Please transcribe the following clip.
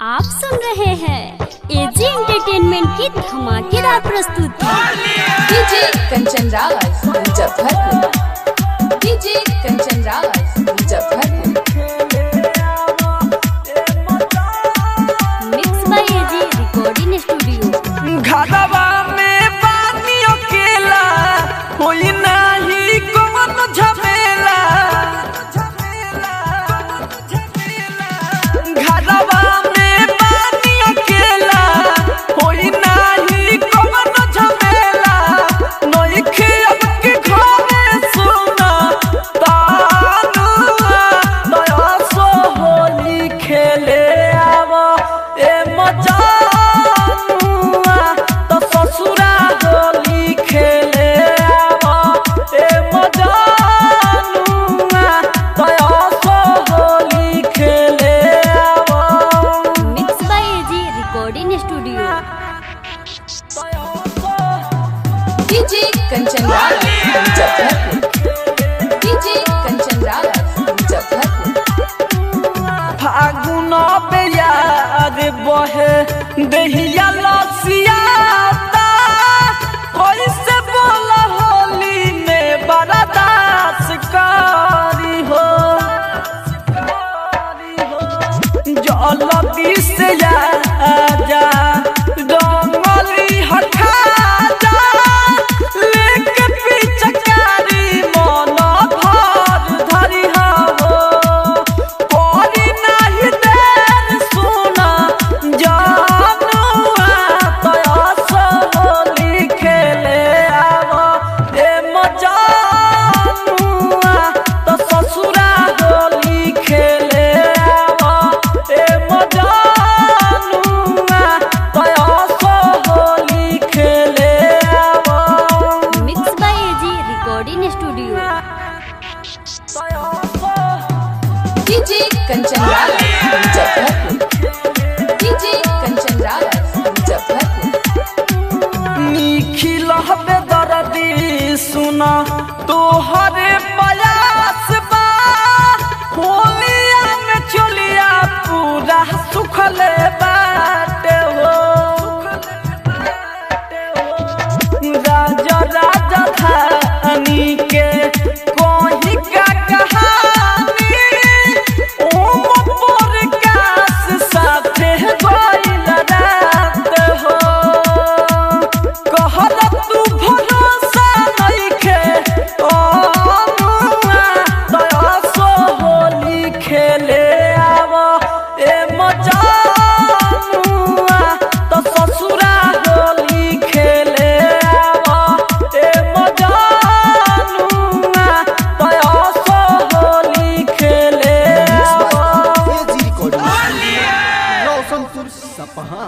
आप सुन रहे हैं एजी एंटरटेनमेंट की धमाकेदार प्रस्तुति। DJ Kanchan Raj Muzaffarpur, DJ Kanchan Raj Muzaffarpur. Mix by AG recording studio. घरवा में पानी अकेला होई नाही कौन झमेला, घरवा में पानी अकेला होई नाही कौन झमेला। नइखे अब के घरे सुना तानुआ, दया सो होली खेले आवा ए मजा डीजे कंचन राज मुजफ्फरपुर, डीजे कंचन राज मुजफ्फरपुर। फागुन बेयाद बहे दहिया लसियाता, कैसे बोल होली में बरदास करी हो। जल दिस आजा डीजे कंचन राज मुजफ्फरपुर, डीजे कंचन राज मुजफ्फरपुर। निखिल हबे दर्दी सुना तोहरे प्रयास बा, होलिया में चलिया पूरा सुखले बाटे हो। राजा राजधानी के कोही का कहानी, ओम प्रकाश साथे गइल रात हो। कहल तू भरोसा नइखे अनुआ, दया सो होली खेले आवा ए मजानुआ। तो ससुरा होली खेले आवा ए मजानुआ, दया सो होली खेले आवा। एजी रिकॉर्डिंग रोशनपुर सपहा।